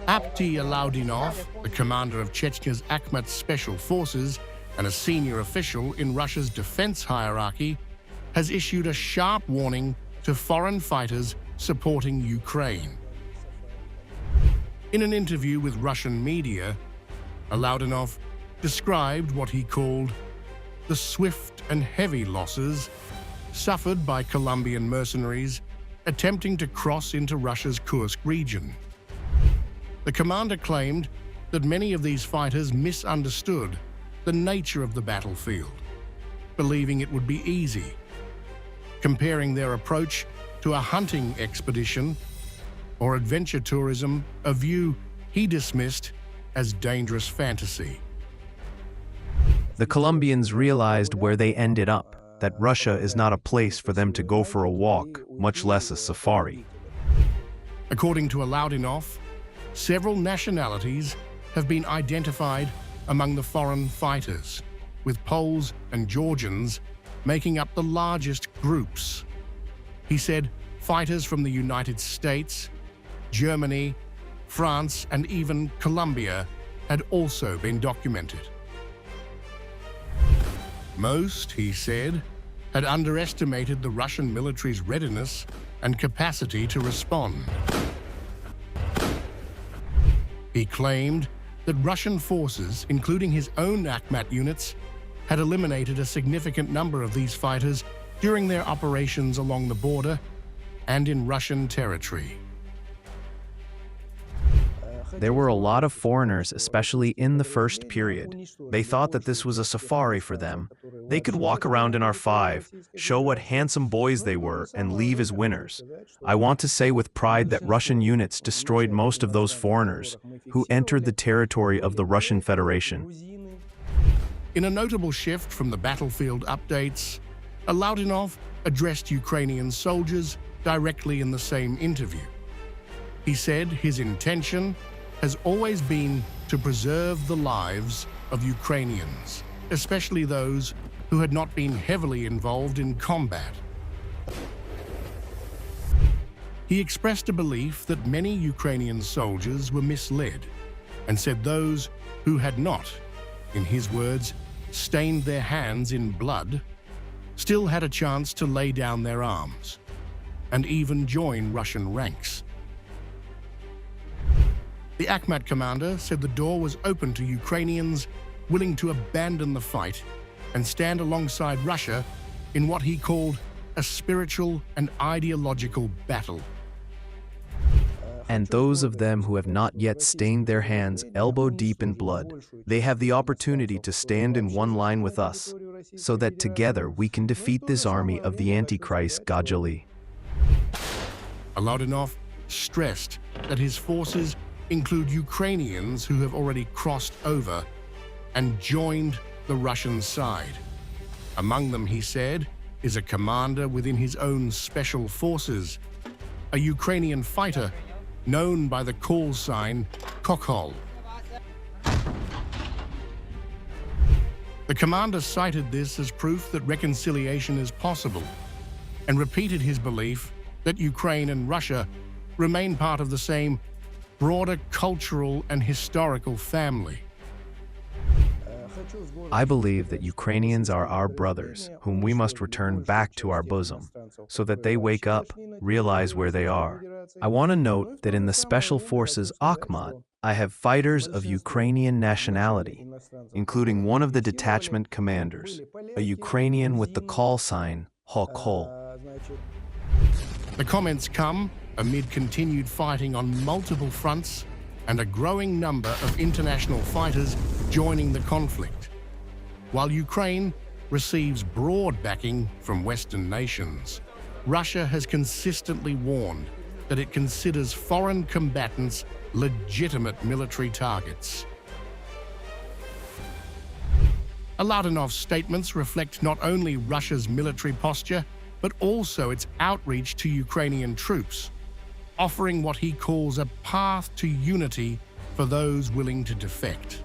Apti Alaudinov, the commander of Chechnya's Akhmat Special Forces and a senior official in Russia's defense hierarchy, has issued a sharp warning to foreign fighters supporting Ukraine. In an interview with Russian media, Alaudinov described what he called the swift and heavy losses suffered by Colombian mercenaries attempting to cross into Russia's Kursk region. The commander claimed that many of these fighters misunderstood the nature of the battlefield, believing it would be easy, comparing their approach to a hunting expedition or adventure tourism, a view he dismissed as dangerous fantasy. The Colombians realized where they ended up, that Russia is not a place for them to go for a walk, much less a safari. According to Alaudinov, several nationalities have been identified among the foreign fighters, with Poles and Georgians making up the largest groups. He said fighters from the United States, Germany, France, and even Colombia had also been documented. Most, he said, had underestimated the Russian military's readiness and capacity to respond. He claimed that Russian forces, including his own Akhmat units, had eliminated a significant number of these fighters during their operations along the border and in Russian territory. There were a lot of foreigners, especially in the first period. They thought that this was a safari for them. They could walk around in R5, show what handsome boys they were, and leave as winners. I want to say with pride that Russian units destroyed most of those foreigners who entered the territory of the Russian Federation. In a notable shift from the battlefield updates, Alaudinov addressed Ukrainian soldiers directly in the same interview. He said his intention has always been to preserve the lives of Ukrainians, especially those who had not been heavily involved in combat. He expressed a belief that many Ukrainian soldiers were misled and said those who had not, in his words, stained their hands in blood, still had a chance to lay down their arms and even join Russian ranks. The Akhmat commander said the door was open to Ukrainians willing to abandon the fight and stand alongside Russia in what he called a spiritual and ideological battle. And those of them who have not yet stained their hands elbow deep in blood, they have the opportunity to stand in one line with us, so that together we can defeat this army of the Antichrist gradually. Alaudinov stressed that his forces include Ukrainians who have already crossed over and joined the Russian side. Among them, he said, is a commander within his own special forces, a Ukrainian fighter known by the call sign Kokol. The commander cited this as proof that reconciliation is possible and repeated his belief that Ukraine and Russia remain part of the same broader cultural and historical family. I believe that Ukrainians are our brothers, whom we must return back to our bosom, so that they wake up, realize where they are. I want to note that in the Special Forces Akhmat, I have fighters of Ukrainian nationality, including one of the detachment commanders, a Ukrainian with the call sign Hokol. The comments come amid continued fighting on multiple fronts and a growing number of international fighters joining the conflict, while Ukraine receives broad backing from Western nations. Russia has consistently warned that it considers foreign combatants legitimate military targets. Alaudinov's statements reflect not only Russia's military posture, but also its outreach to Ukrainian troops, offering what he calls a path to unity for those willing to defect.